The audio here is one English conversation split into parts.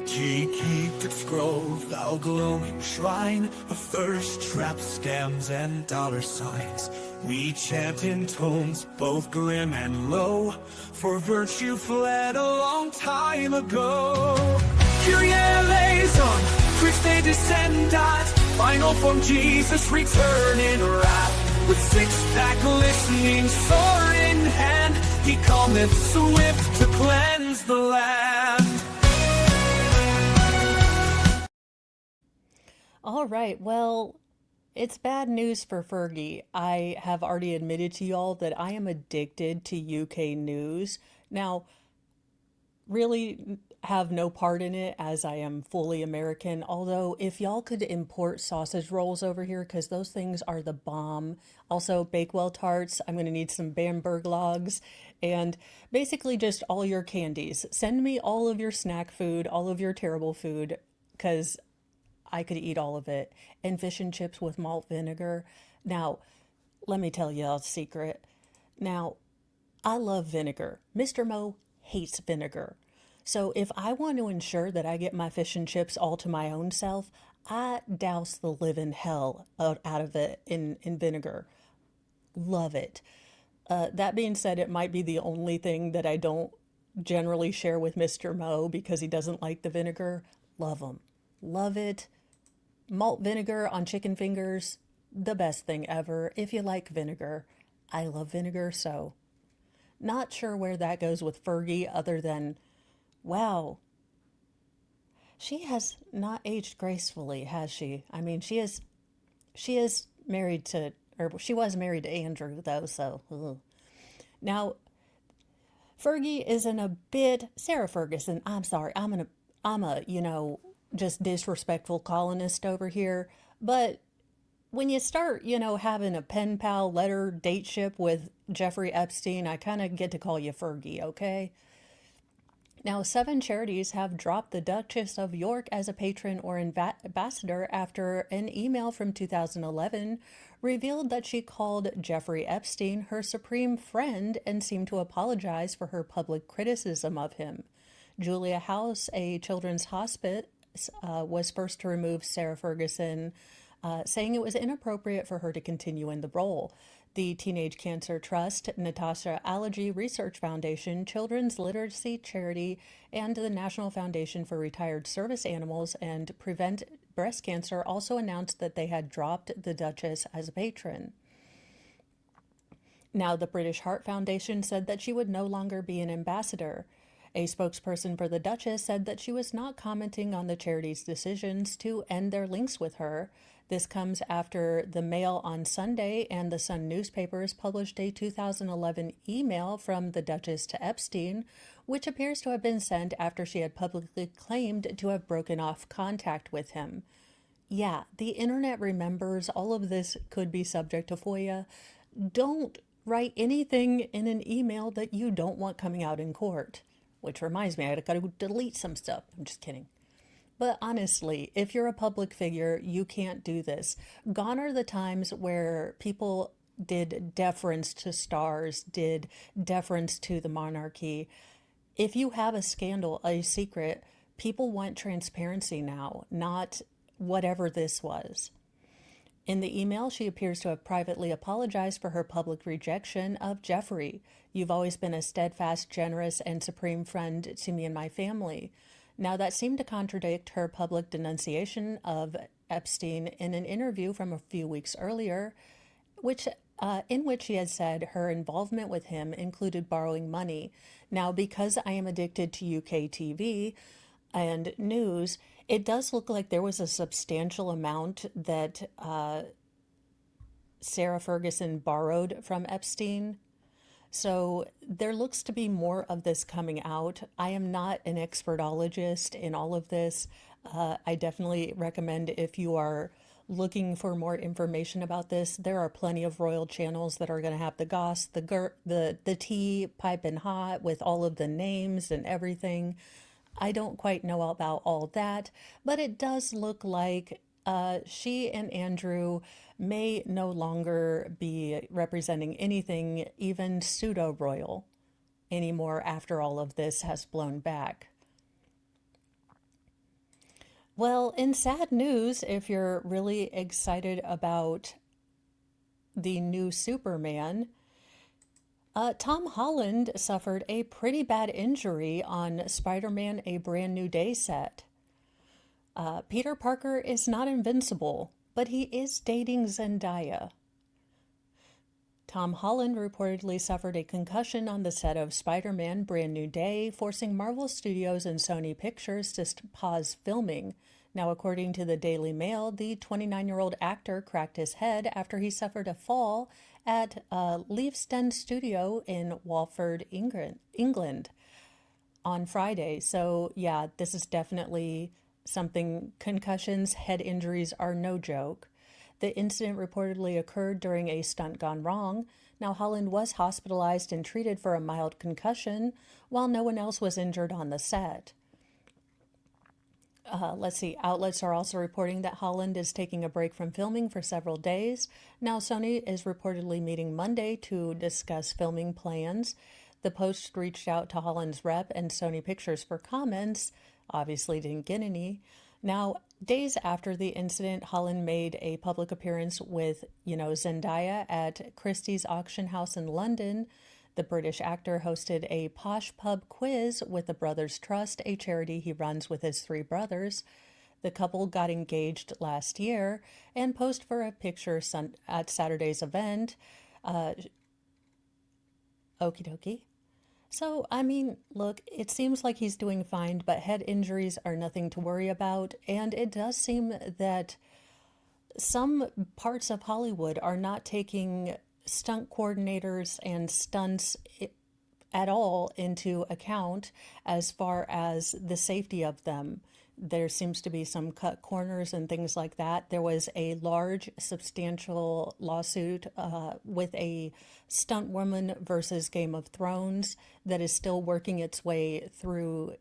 The key keep its grove, thou glowing shrine of thirst traps, scams, and dollar signs. We chant in tones both grim and low, for virtue fled a long time ago. Kyrie eleison, Christe descendat, final form Jesus return in wrath. With six-pack glistening, sword in hand, he cometh swift to cleanse the land. All right, well, it's bad news for Fergie. I have already admitted to y'all that I am addicted to UK news. Now, really have no part in it as I am fully American. Although, if y'all could import sausage rolls over here, because those things are the bomb. Also, Bakewell tarts. I'm going to need some Bamberg logs and basically just all your candies. Send me all of your snack food, all of your terrible food, because I could eat all of it. And fish and chips with malt vinegar. Now, let me tell you a secret. Now, I love vinegar. Mr. Mo hates vinegar. So if I want to ensure that I get my fish and chips all to my own self, I douse the living hell out of it in vinegar. Love it. That being said, it might be the only thing that I don't generally share with Mr. Mo because he doesn't like the vinegar. Love him. Love it. Malt vinegar on chicken fingers, the best thing ever. If you like vinegar, I love vinegar, so not sure where that goes with Fergie other than, wow, she has not aged gracefully, has she? I mean, she is married to, or she was married to Andrew though, so ugh. Now Fergie is in a bit, Sarah Ferguson, I'm sorry, I'm a, just disrespectful colonist over here, but when you start, having a pen pal letter date ship with Jeffrey Epstein, I kind of get to call you Fergie, okay? Now, 7 charities have dropped the Duchess of York as a patron or ambassador after an email from 2011 revealed that she called Jeffrey Epstein her supreme friend and seemed to apologize for her public criticism of him. Julia House, a children's hospice, was first to remove Sarah Ferguson, saying it was inappropriate for her to continue in the role. The Teenage Cancer Trust, Natasha Allergy Research Foundation, Children's Literacy Charity, and the National Foundation for Retired Service Animals and Prevent Breast Cancer also announced that they had dropped the Duchess as a patron. Now, the British Heart Foundation said that she would no longer be an ambassador. A spokesperson for the Duchess said that she was not commenting on the charity's decisions to end their links with her. This comes after the Mail on Sunday and the Sun newspapers published a 2011 email from the Duchess to Epstein, which appears to have been sent after she had publicly claimed to have broken off contact with him. Yeah, the internet remembers. All of this could be subject to FOIA. Don't write anything in an email that you don't want coming out in court. Which reminds me, I gotta delete some stuff. I'm just kidding. But honestly, if you're a public figure, you can't do this. Gone are the times where people did deference to stars, did deference to the monarchy. If you have a scandal, a secret, people want transparency now, not whatever this was. In the email, she appears to have privately apologized for her public rejection of Jeffrey. You've always been a steadfast, generous, and supreme friend to me and my family. Now, that seemed to contradict her public denunciation of Epstein in an interview from a few weeks earlier, in which she had said her involvement with him included borrowing money. Now, because I am addicted to UK TV and news, it does look like there was a substantial amount that Sarah Ferguson borrowed from Epstein. So there looks to be more of this coming out. I am not an expertologist in all of this. I definitely recommend if you are looking for more information about this, there are plenty of royal channels that are going to have the goss, the tea piping hot with all of the names and everything. I don't quite know about all that, but it does look like she and Andrew may no longer be representing anything even pseudo-royal anymore after all of this has blown back. Well, in sad news, if you're really excited about the new Superman, Tom Holland suffered a pretty bad injury on Spider Man A Brand New Day set. Peter Parker is not invincible, but he is dating Zendaya. Tom Holland reportedly suffered a concussion on the set of Spider Man Brand New Day, forcing Marvel Studios and Sony Pictures to pause filming. Now, according to the Daily Mail, the 29-year-old actor cracked his head after he suffered a fall at Leavesden Studio in Walford, England on Friday. So, yeah, this is definitely something. Concussions, head injuries are no joke. The incident reportedly occurred during a stunt gone wrong. Now, Holland was hospitalized and treated for a mild concussion, while no one else was injured on the set. Let's see, outlets are also reporting that Holland is taking a break from filming for several days. Now, Sony is reportedly meeting Monday to discuss filming plans. The Post reached out to Holland's rep and Sony Pictures for comments, obviously didn't get any. Now, days after the incident, Holland made a public appearance with, Zendaya at Christie's auction house in London. The British actor hosted a posh pub quiz with the Brothers Trust, a charity he runs with his three brothers. The couple got engaged last year and posed for a picture at Saturday's event. Okie dokie. So, I mean, look, it seems like he's doing fine, but head injuries are nothing to worry about. And it does seem that some parts of Hollywood are not taking stunt coordinators and stunts at all into account as far as the safety of them. There seems to be some cut corners and things like that. There was a large, substantial lawsuit with a stunt woman versus Game of Thrones that is still working its way through.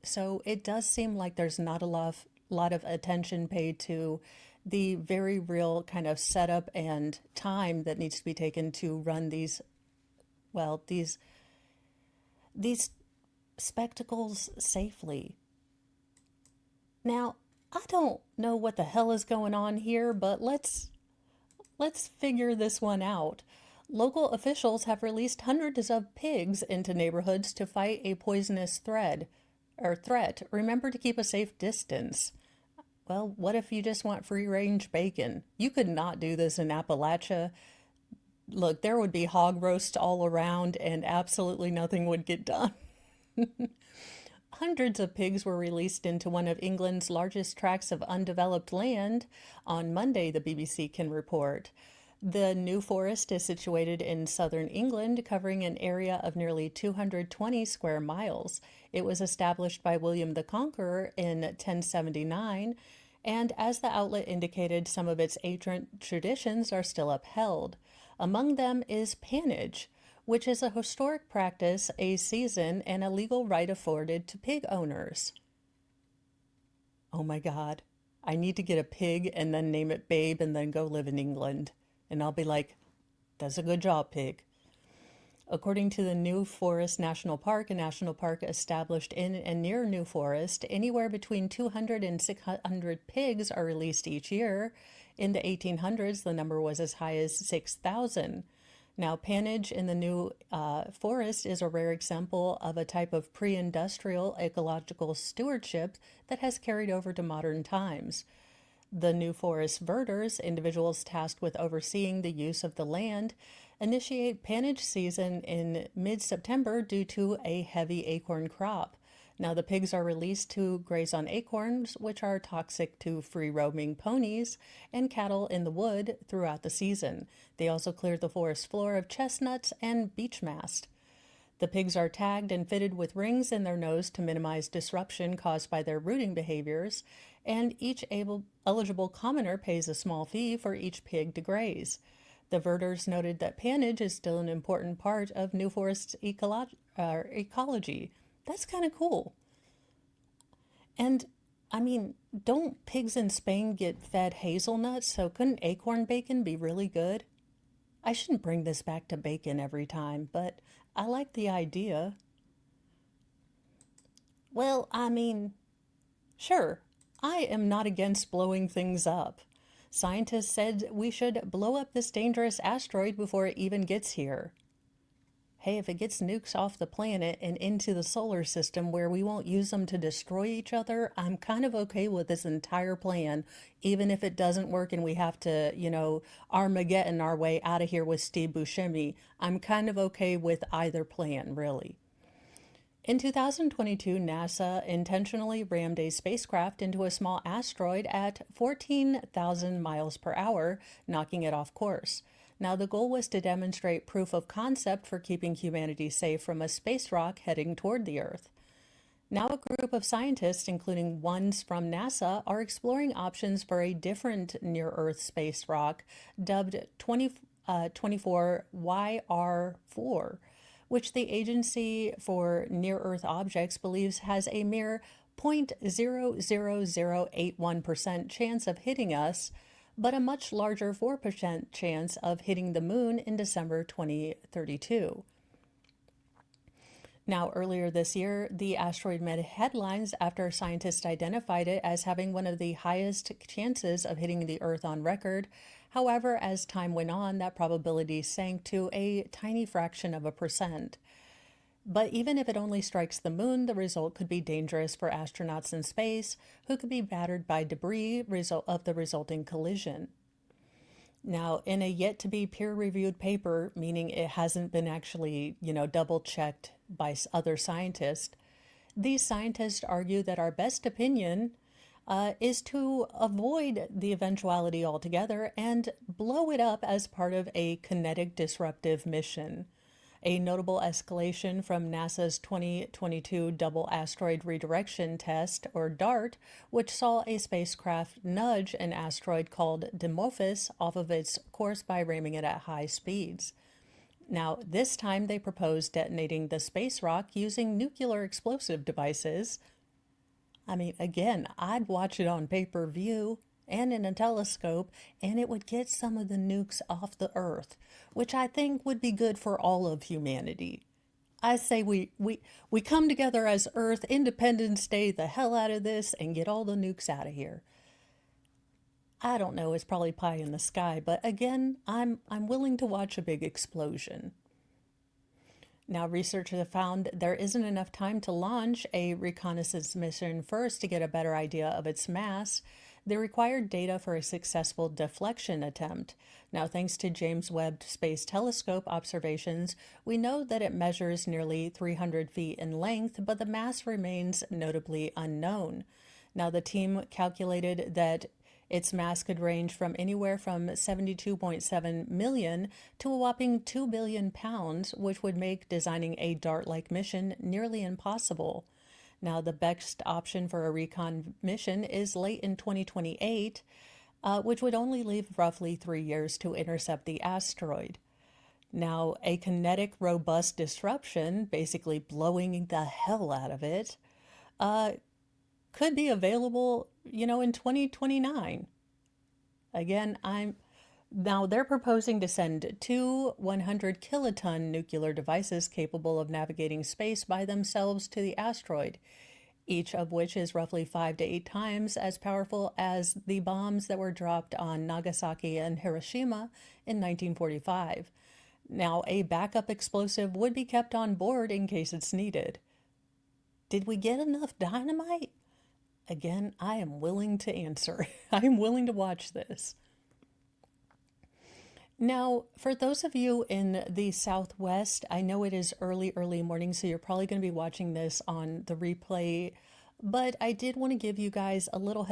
So it does seem like there's not a lot of attention paid to the very real kind of setup and time that needs to be taken to run these spectacles safely. Now, I don't know what the hell is going on here, but let's figure this one out. Local officials have released hundreds of pigs into neighborhoods to fight a poisonous threat. Remember to keep a safe distance. Well, what if you just want free-range bacon? You could not do this in Appalachia. Look, there would be hog roasts all around and absolutely nothing would get done. Hundreds of pigs were released into one of England's largest tracts of undeveloped land on Monday, the BBC can report. The New Forest is situated in southern England, covering an area of nearly 220 square miles. It was established by William the Conqueror in 1079, and as the outlet indicated, some of its ancient traditions are still upheld. Among them is pannage, which is a historic practice, a season, and a legal right afforded to pig owners. Oh my God, I need to get a pig and then name it Babe and then go live in England. And I'll be like, that's a good job, pig. According to the New Forest National Park, a national park established in and near New Forest, anywhere between 200 and 600 pigs are released each year. In the 1800s, the number was as high as 6,000. Now, pannage in the New Forest is a rare example of a type of pre-industrial ecological stewardship that has carried over to modern times. The New Forest verders, individuals tasked with overseeing the use of the land, initiate pannage season in mid-September due to a heavy acorn crop. Now, the pigs are released to graze on acorns, which are toxic to free-roaming ponies and cattle in the wood throughout the season. They also clear the forest floor of chestnuts and beech mast. The pigs are tagged and fitted with rings in their nose to minimize disruption caused by their rooting behaviors, and each eligible commoner pays a small fee for each pig to graze. The verders noted that pannage is still an important part of New Forest's ecology. That's kind of cool. And, I mean, don't pigs in Spain get fed hazelnuts, so couldn't acorn bacon be really good? I shouldn't bring this back to bacon every time, but I like the idea. Well, I mean, sure, I am not against blowing things up. Scientists said we should blow up this dangerous asteroid before it even gets here. Hey, if it gets nukes off the planet and into the solar system where we won't use them to destroy each other, I'm kind of okay with this entire plan, even if it doesn't work and we have to, Armageddon our way out of here with Steve Buscemi. I'm kind of okay with either plan, really. In 2022, NASA intentionally rammed a spacecraft into a small asteroid at 14,000 miles per hour, knocking it off course. Now, the goal was to demonstrate proof of concept for keeping humanity safe from a space rock heading toward the Earth. Now, a group of scientists, including ones from NASA, are exploring options for a different near Earth space rock dubbed 24 YR4, which the Agency for Near Earth Objects believes has a mere 0.00081% chance of hitting us, but a much larger 4% chance of hitting the moon in December 2032. Now, earlier this year, the asteroid made headlines after scientists identified it as having one of the highest chances of hitting the Earth on record. However, as time went on, that probability sank to a tiny fraction of a percent. But even if it only strikes the moon, the result could be dangerous for astronauts in space who could be battered by debris of the resulting collision. Now, in a yet to be peer reviewed paper, meaning it hasn't been actually, double checked by other scientists, these scientists argue that our best opinion is to avoid the eventuality altogether and blow it up as part of a kinetic disruptive mission. A notable escalation from NASA's 2022 Double Asteroid Redirection Test, or DART, which saw a spacecraft nudge an asteroid called Dimorphos off of its course by ramming it at high speeds. Now, this time they proposed detonating the space rock using nuclear explosive devices. I mean, again, I'd watch it on pay-per-view and in a telescope, and it would get some of the nukes off the Earth, which I think would be good for all of humanity. I say we come together as Earth, Independence Day the hell out of this, and get all the nukes out of here. I don't know, it's probably pie in the sky, but again, I'm willing to watch a big explosion. Now, researchers have found there isn't enough time to launch a reconnaissance mission first to get a better idea of its mass. They required data for a successful deflection attempt. Now, thanks to James Webb Space Telescope observations, we know that it measures nearly 300 feet in length, but the mass remains notably unknown. Now, the team calculated that its mass could range from anywhere from 72.7 million to a whopping 2 billion pounds, which would make designing a DART-like mission nearly impossible. Now, the best option for a recon mission is late in 2028, which would only leave roughly 3 years to intercept the asteroid. Now, a kinetic robust disruption, basically blowing the hell out of it, could be available, in 2029. Again, now they're proposing to send two 100 kiloton nuclear devices capable of navigating space by themselves to the asteroid, each of which is roughly 5 to 8 times as powerful as the bombs that were dropped on Nagasaki and Hiroshima in 1945. Now, a backup explosive would be kept on board in case it's needed. Did we get enough dynamite? Again, I am willing to answer. I am willing to watch this. Now, for those of you in the Southwest, I know it is early morning, so you're probably going to be watching this on the replay, but I did want to give you guys a little heads